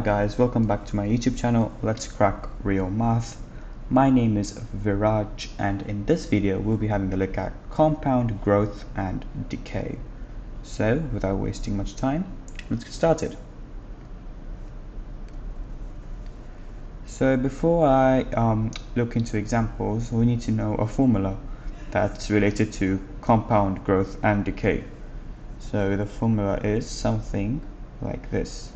guys, welcome back to my YouTube channel. Let's crack real math. My name is Viraaj, and in this video we'll be having a look at compound growth and decay. So without wasting much time, let's get started. So before I look into examples, we need to know a formula that's related to compound growth and decay. So the formula is something like this.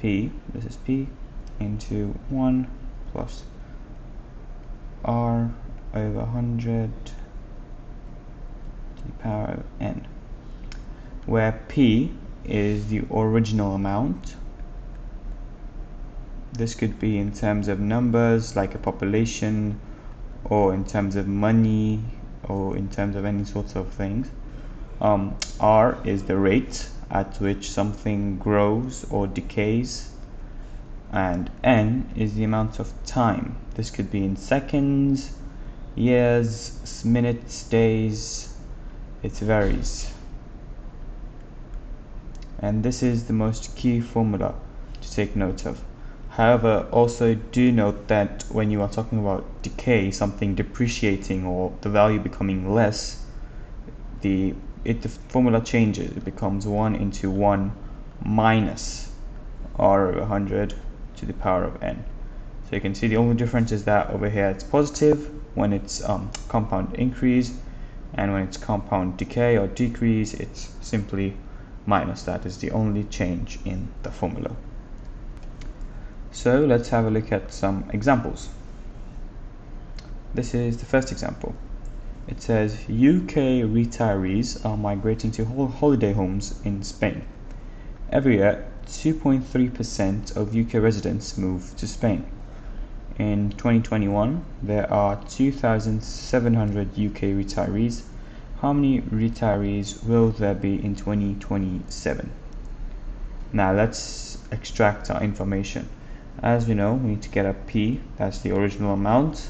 This is P into 1 plus R over 100 to the power of N, where P is the original amount. This could be in terms of numbers like a population, or in terms of money, or in terms of any sorts of things. R is the rate at which something grows or decays, and N is the amount of time. This could be in seconds, years, minutes, days. It varies, and this is the most key formula to take note of. However, also do note that when you are talking about decay, something depreciating or the value becoming less, the formula changes. It becomes 1 into 1 minus R over 100 to the power of N. So you can see the only difference is that over here it's positive when it's compound increase, and when it's compound decay or decrease, it's simply minus. That is the only change in the formula. So let's have a look at some examples. This is the first example. It says UK retirees are migrating to holiday homes in Spain. Every year, 2.3% of UK residents move to Spain. In 2021, there are 2,700 UK retirees. How many retirees will there be in 2027? Now let's extract our information. As we know, we need to get a P, that's the original amount.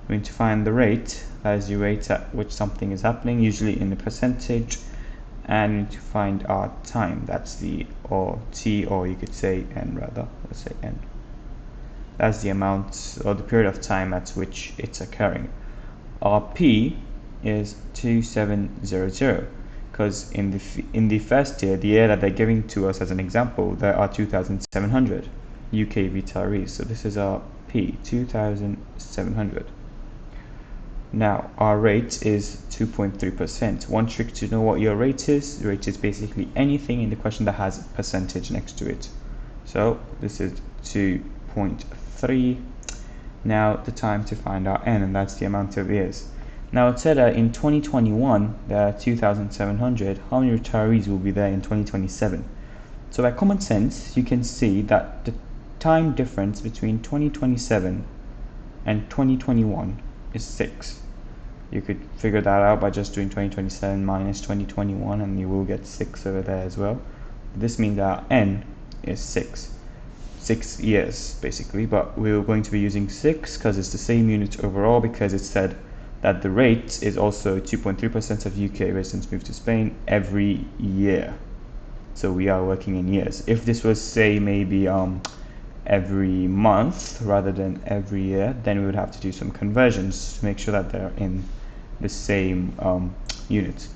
We need to find the rate, that is the rate at which something is happening, usually in the percentage, and we need to find our time, that's the T, or you could say N rather, let's say N. That's the amount or the period of time at which it's occurring. Our P is 2700, because in the first year, the year that they're giving to us as an example, there are 2,700 UK retirees, so this is our P, 2,700. Now our rate is 2.3%. One trick to know what your rate is basically anything in the question that has a percentage next to it. So this is 2.3. Now the time to find our N, and that's the amount of years. Now it said that in 2021 there are 2,700. How many retirees will be there in 2027? So by common sense, you can see that the time difference between 2027 and 2021 is 6. You could figure that out by just doing 2027 minus 2021, and you will get 6 over there as well. This means that N is 6 years basically, but we're going to be using 6 because it's the same unit overall, because it said that the rate is also 2.3% of UK residents move to Spain every year. So we are working in years. If this was, say, maybe every month rather than every year, then we would have to do some conversions to make sure that they're in the same unit.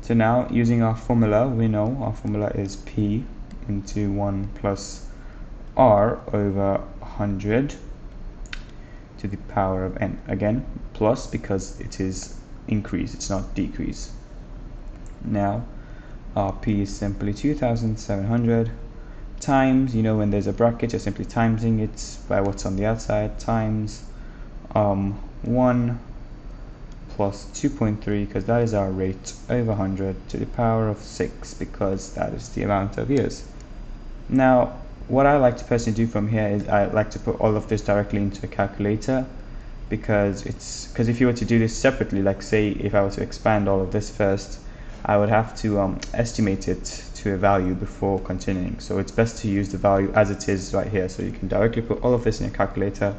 So now, using our formula, we know our formula is P into 1 plus R over 100 to the power of N. Again, plus, because it is increase, it's not decrease. Now our P is simply 2,700 times, when there's a bracket, you're simply timesing it by what's on the outside, times 1 plus 2.3, because that is our rate, over 100 to the power of 6, because that is the amount of years. Now what I like to personally do from here is I like to put all of this directly into a calculator, because if you were to do this separately, like say if I were to expand all of this first, I would have to estimate it to a value before continuing. So it's best to use the value as it is right here. So you can directly put all of this in a calculator.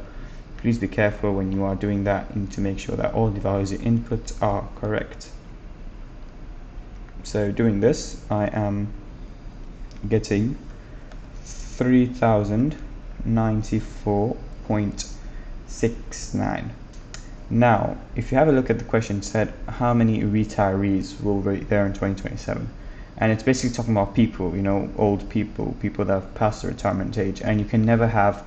Please be careful when you are doing that, and to make sure that all the values you input are correct. So doing this, I am getting 3094.69. Now, if you have a look at the question, it said how many retirees will be there in 2027, and it's basically talking about people, old people, people that have passed the retirement age, and you can never have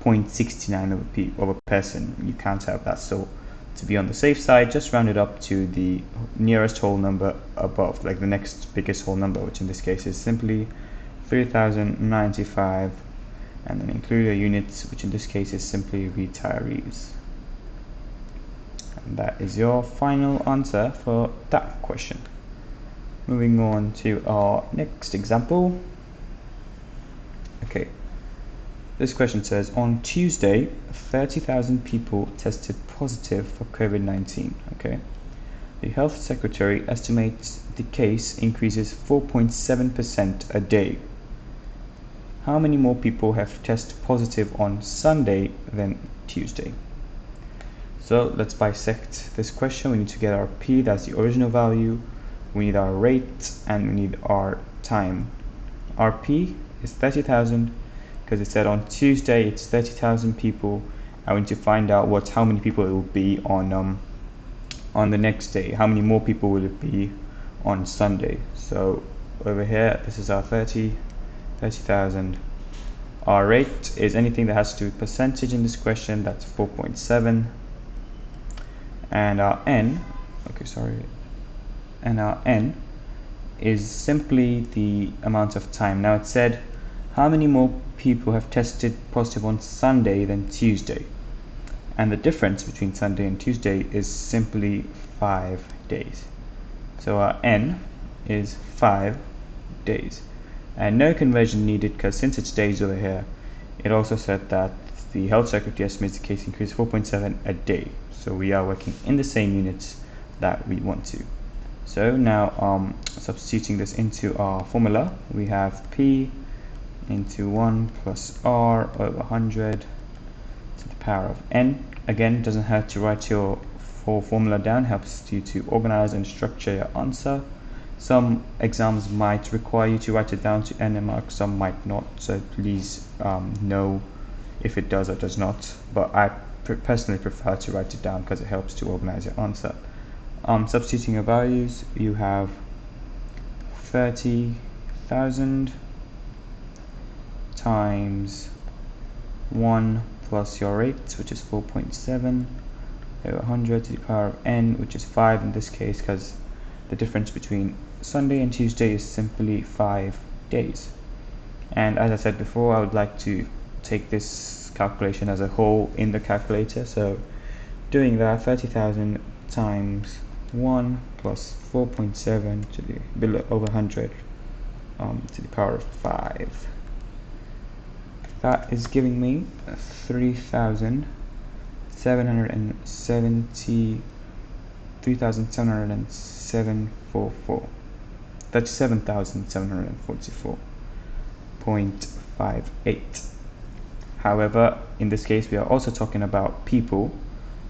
0.69 of a person. You can't have that. So to be on the safe side, just round it up to the nearest whole number above, like the next biggest whole number, which in this case is simply 3095, and then include your units, which in this case is simply retirees. And that is your final answer for that question. Moving on to our next example. Okay, this question says, on Tuesday, 30,000 people tested positive for COVID-19. Okay, the health secretary estimates the case increases 4.7% a day. How many more people have tested positive on Sunday than Tuesday? So let's bisect this question. We need to get our P, that's the original value. We need our rate, and we need our time. Our P is 30,000 because it said on Tuesday it's 30,000 people. I want to find out how many people it will be on the next day. How many more people will it be on Sunday? So over here, this is our 30,000. Our rate is anything that has to do with percentage in this question. That's 4.7. And our N, and our N is simply the amount of time. Now it said how many more people have tested positive on Sunday than Tuesday, and the difference between Sunday and Tuesday is simply 5 days. So our N is 5 days, and no conversion needed because since it's days over here, it also said that the health secretary estimates the case increase 4.7 a day. So we are working in the same units that we want to. So now substituting this into our formula, we have P into 1 plus R over 100 to the power of N. Again, doesn't hurt to write your full formula down, helps you to organize and structure your answer. Some exams might require you to write it down to N mark, some might not, so please know if it does or does not, but I personally prefer to write it down because it helps to organize your answer. Substituting your values, you have 30,000 times 1 plus your rate, which is 4.7, over 100 to the power of N, which is 5 in this case because the difference between Sunday and Tuesday is simply 5 days. And as I said before, I would like to take this calculation as a whole in the calculator. So doing that, 30,000 times 1 plus 4.7 to the below over 100 to the power of 5. That is giving me 3,744. That's 7,744.58. However, in this case, we are also talking about people,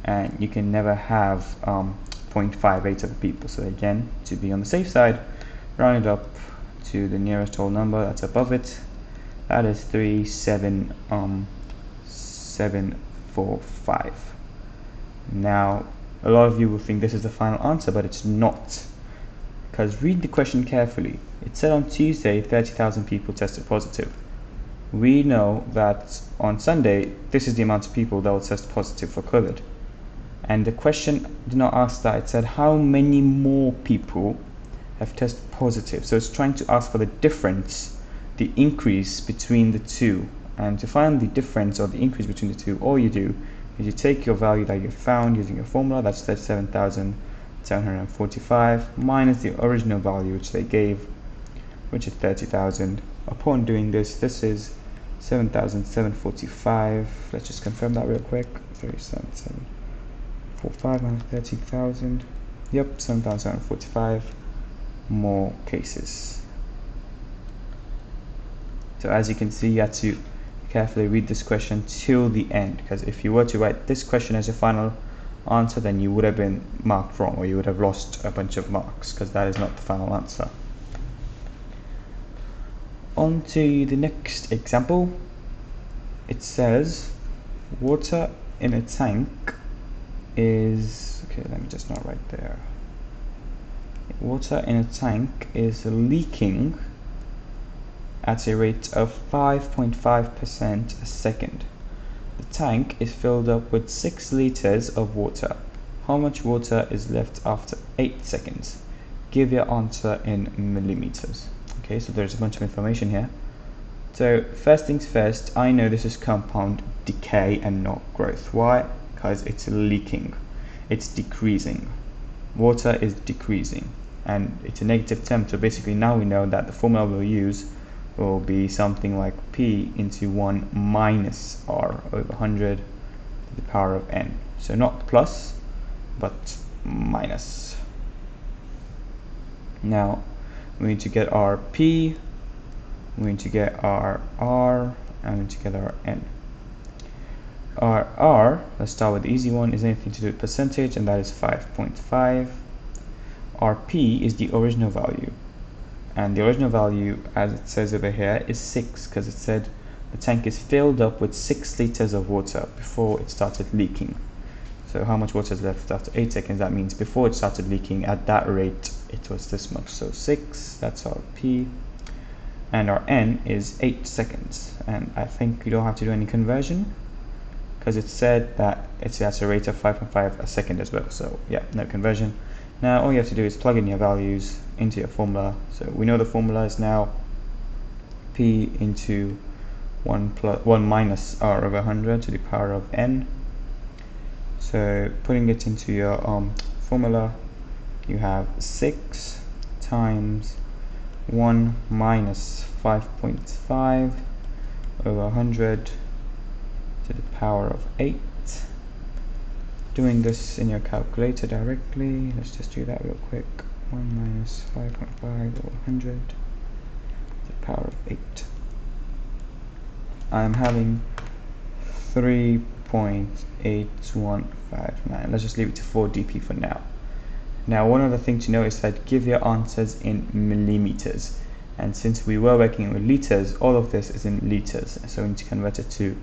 and you can never have 0.58 of people. So again, to be on the safe side, round it up to the nearest whole number that's above it. That is 37745. Now, a lot of you will think this is the final answer, but it's not. Because read the question carefully. It said on Tuesday 30,000 people tested positive. We know that on Sunday this is the amount of people that will test positive for COVID. And the question did not ask that. It said how many more people have tested positive. So it's trying to ask for the difference, the increase between the two. And to find the difference or the increase between the two, all you do is you take your value that you found using your formula, that's 37,745, minus the original value which they gave, which is 30,000. Upon doing this, this is 7,745. Let's just confirm that real quick. 37,745 minus 30,000. Yep, 7,745 more cases. So as you can see, you have to carefully read this question till the end, because if you were to write this question as your final answer, then you would have been marked wrong, or you would have lost a bunch of marks, because that is not the final answer. On to the next example. It says water in a tank is, okay, let me just not write there. Water in a tank is leaking at a rate of 5.5% a second. The tank is filled up with 6 liters of water. How much water is left after 8 seconds? Give your answer in millimeters. Okay, so there's a bunch of information here. So first things first, I know this is compound decay and not growth. Why? Because it's leaking. It's decreasing. Water is decreasing. And it's a negative term, so basically now we know that the formula we'll use will be something like P into 1 minus R over 100 to the power of N. So not plus, but minus. Now we need to get our P, we need to get our R, and we need to get our N. Our R, let's start with the easy one, is anything to do with percentage, and that is 5.5. Our P is the original value, and the original value, as it says over here, is 6, because it said the tank is filled up with 6 liters of water before it started leaking. So how much water is left after 8 seconds? That means before it started leaking, at that rate, it was this much. So 6, that's our P. And our N is 8 seconds. And I think you don't have to do any conversion, because it said that it's at a rate of 5.5 a second as well. So yeah, no conversion. Now all you have to do is plug in your values into your formula. So we know the formula is now P into 1 minus R over 100 to the power of N. So putting it into your formula, you have 6 times 1 minus 5.5 over 100 to the power of 8. Doing this in your calculator directly, let's just do that real quick. 1 minus 5.5 over 100 to the power of 8. I'm having 3.8159. Let's just leave it to 4 dp for now. Now one other thing to know is that give your answers in millimeters, and since we were working with liters, all of this is in liters, so we need to convert it to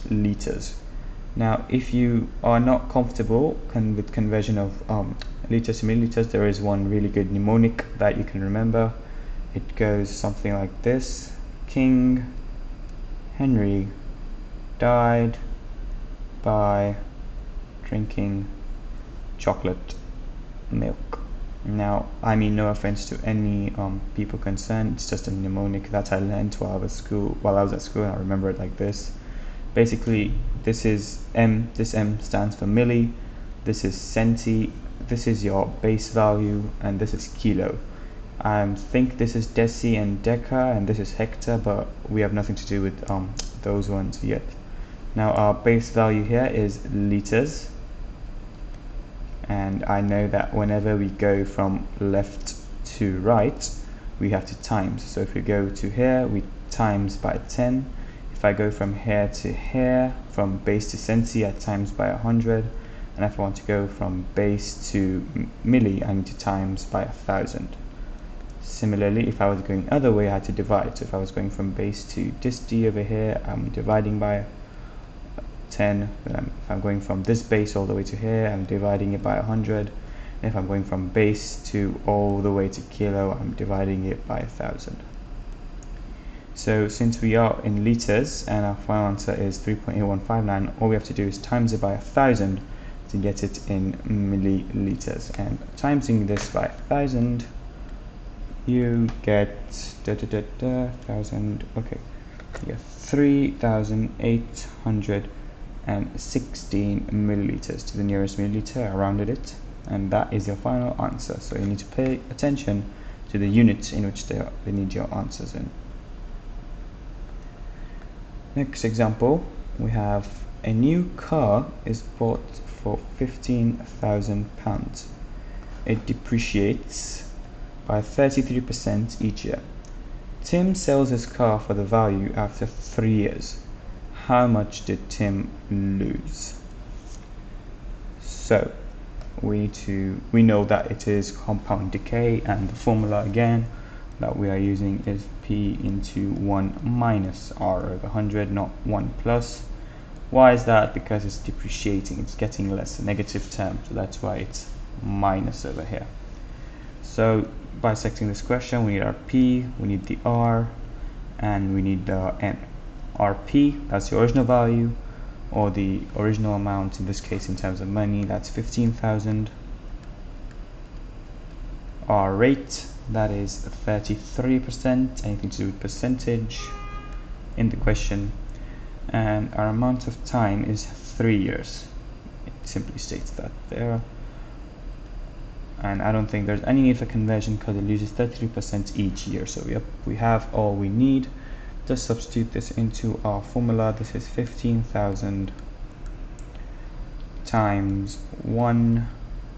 liters. Now if you are not comfortable with conversion of liters to milliliters, there is one really good mnemonic that you can remember. It goes something like this: King Henry died by drinking chocolate milk. Now I mean no offense to any people concerned, it's just a mnemonic that I learned while I was at school, and I remember it like this. Basically this is M, this M stands for milli, this is centi, this is your base value, and this is kilo. I think this is deci and deca, and this is hectare, but we have nothing to do with those ones yet. Now our base value here is liters, and I know that whenever we go from left to right, we have to times. So if we go to here, we times by 10. If I go from here to here, from base to centi, I times by 100. And if I want to go from base to milli, I need to times by 1000. Similarly, if I was going the other way, I had to divide. So if I was going from base to disti over here, I'm dividing by 10. If I'm going from this base all the way to here, I'm dividing it by 100. And if I'm going from base to all the way to kilo, I'm dividing it by 1000. So since we are in liters and our final answer is 3.8159, all we have to do is times it by 1000 to get it in milliliters. And timesing this by 1000, you get 1000. Okay, you get 3,816 milliliters to the nearest milliliter. I rounded it, and that is your final answer. So you need to pay attention to the units in which they need your answers in. Next example, we have a new car is bought for £15,000. It depreciates by 33% each year. Tim sells his car for the value after 3 years. How much did Tim lose? So we know that it is compound decay, and the formula again that we are using is P into 1 minus R over 100, not 1 plus. Why is that? Because it's depreciating, it's getting less, a negative term, so that's why it's minus over here. So bisecting this question, we need our P, we need the R, and we need the N. Our P, that's the original value, or the original amount, in this case in terms of money, that's 15,000. Our rate, that is 33%, anything to do with percentage in the question. And our amount of time is 3 years. It simply states that there. And I don't think there's any need for conversion because it loses 33% each year. So yep, we have all we need. Just substitute this into our formula. This is 15,000 times 1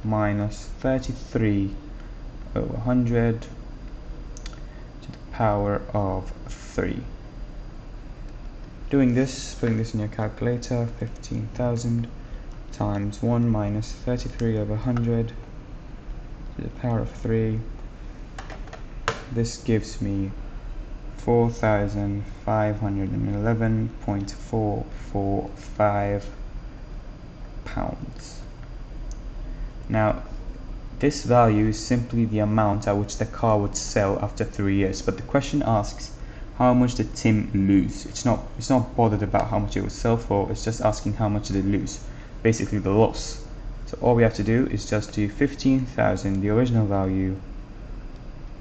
minus 33 over 100 to the power of 3. Doing this, putting this in your calculator, 15,000 times 1 minus 33 over 100 to the power of 3. This gives me 4,511.445 pounds. Now, this value is simply the amount at which the car would sell after 3 years, but the question asks how much did Tim lose. It's not bothered about how much it would sell for, it's just asking how much did it lose, basically the loss. So all we have to do is just do 15,000, the original value,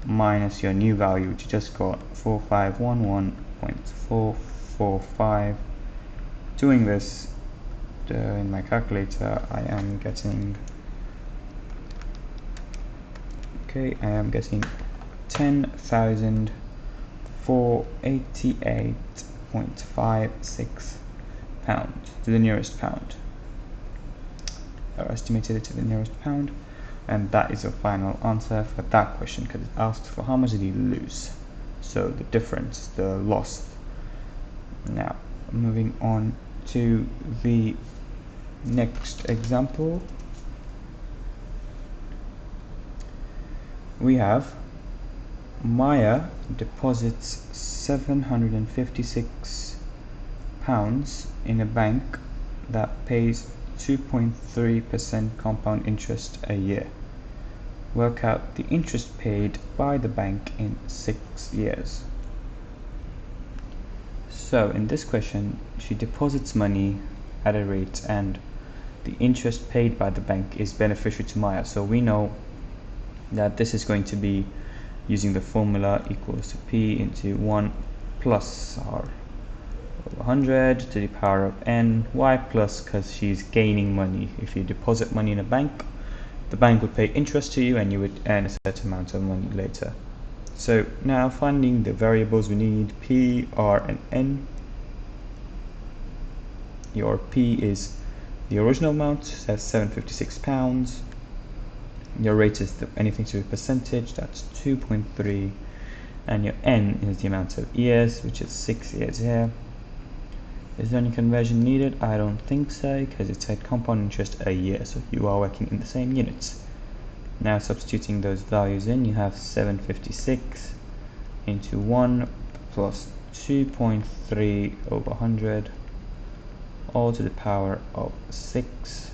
minus your new value, which you just got, 4511.445. Doing this in my calculator, I am getting 10,488.56 pounds to the nearest pound. I estimated it to the nearest pound, and that is the final answer for that question because it asks for how much did he lose. So the difference, the loss. Now moving on to the next example. We have Maya deposits £756 in a bank that pays 2.3% compound interest a year. Work out the interest paid by the bank in 6 years. So in this question, she deposits money at a rate and the interest paid by the bank is beneficial to Maya. So we know that this is going to be using the formula equals to P into 1 plus R over 100 to the power of N. Why plus? Because she's gaining money. If you deposit money in a bank, the bank would pay interest to you and you would earn a certain amount of money later. So now finding the variables we need, P, R, and N. Your P is the original amount, that's £756. Your rate is anything to do with percentage, that's 2.3, and your N is the amount of years, which is 6 years here. Is there any conversion needed? I don't think so, because it said compound interest a year, so you are working in the same units. Now substituting those values in, you have 756 into 1 plus 2.3 over 100, all to the power of 6.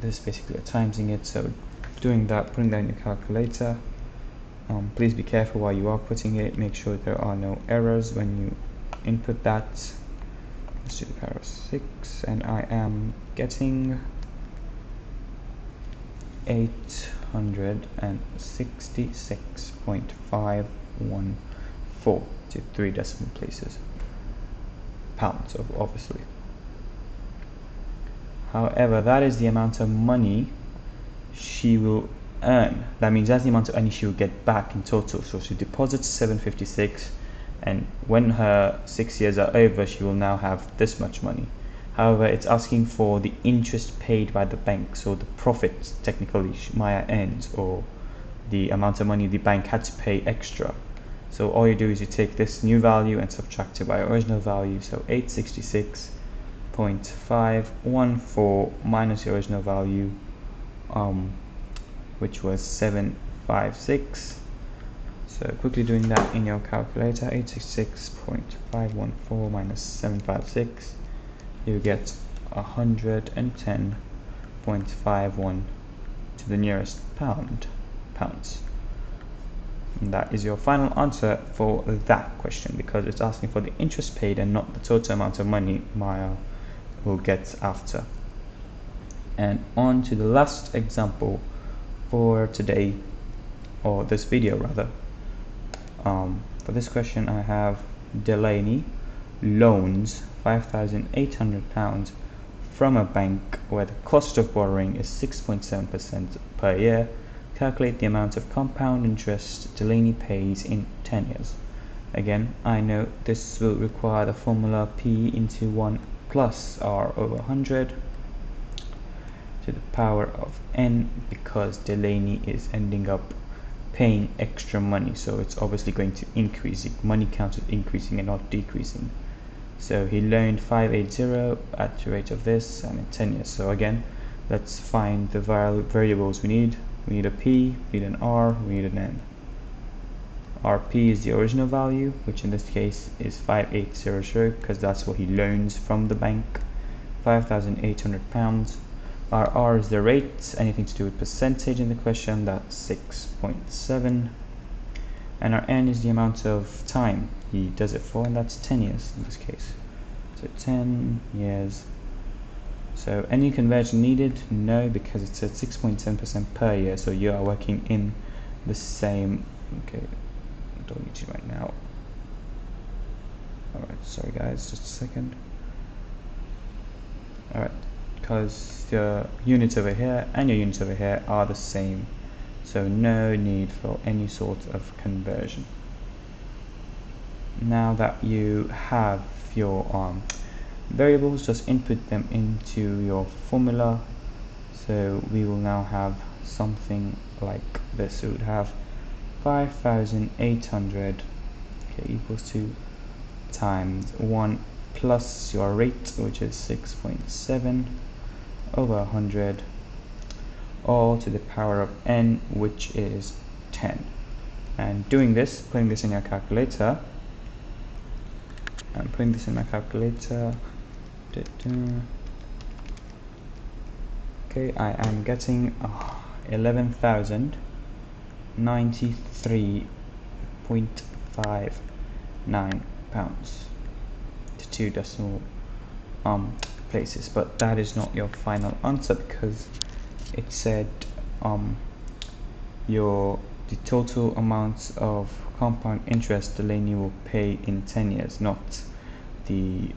This basically are timesing it, so doing that, putting that in your calculator. Please be careful while you are putting it, make sure there are no errors when you input that. Let's do the power of 6, and I am getting 866.514 to 3 decimal places. Pounds, obviously. However, that is the amount of money she will earn. That means that's the amount of money she will get back in total. So she deposits 756, and when her 6 years are over, she will now have this much money. However, it's asking for the interest paid by the bank, so the profit technically Maya earns, or the amount of money the bank had to pay extra. So all you do is you take this new value and subtract it by original value, so 866.514 minus the original value, which was 756. So So quickly doing that in your calculator, 866.514 minus 756, you get 110.51 to the nearest pounds. And that is your final answer for that question, because it's asking for the interest paid and not the total amount of money Maya will get after. And on to the last example for today, or this video rather. For this question I have Delaney loans £5,800 from a bank where the cost of borrowing is 6.7% per year. Calculate the amount of compound interest Delaney pays in 10 years. Again, I know this will require the formula P into 1 plus R over 100 to the power of N, because Delaney is ending up paying extra money, so it's obviously going to increase. The money count is increasing and not decreasing. So he loaned 580 at the rate of this and in 10 years. So again, let's find the variables we need. We need a P, we need an R, we need an N. Our P is the original value, which in this case is 5800, because that's what he loans from the bank, £5,800. Our R is the rate, anything to do with percentage in the question, that's 6.7. And our N is the amount of time he does it for, and that's 10 years in this case. So 10 years. So any conversion needed? No, because it's at 6.7% per year, so you are working in the same. Okay, don't need to right now. Alright, sorry guys, just a second. Alright, because the units over here and your units over here are the same, so no need for any sort of conversion. Now that you have your variables, just input them into your formula. So we will now have something like this. We would have 5,800 equals to times 1 plus your rate, which is 6.7 over 100, all to the power of N, which is 10. And doing this, putting this in your calculator, I'm putting this in my calculator. Okay, I am getting 11,093.59 pounds to 2 decimal places, but that is not your final answer, because it said the total amount of compound interest Delaney will pay in 10 years, not the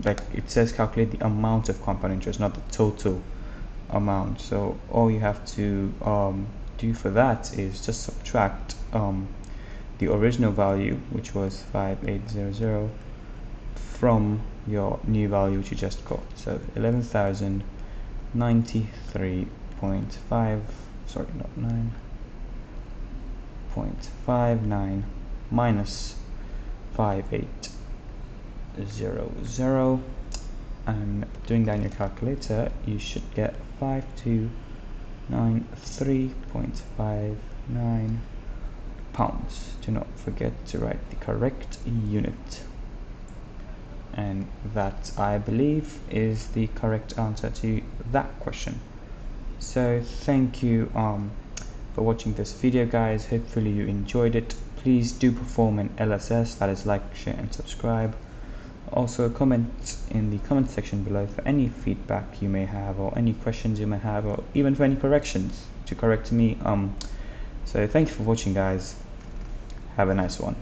like it says calculate the amount of compound interest, not the total amount. So all you have to do for that is just subtract the original value, which was 5800, from your new value which you just got. So 11,093.5, sorry, not 9.59 minus 5800, and doing that in your calculator, you should get 5293.59 pounds. Do not forget to write the correct unit. And that, I believe, is the correct answer to that question. So thank you for watching this video, guys. Hopefully you enjoyed it. Please do perform an LSS, that is like, share and subscribe. Also comment in the comment section below for any feedback you may have, or any questions you may have, or even for any corrections to correct me. So thank you for watching, guys. Have a nice one.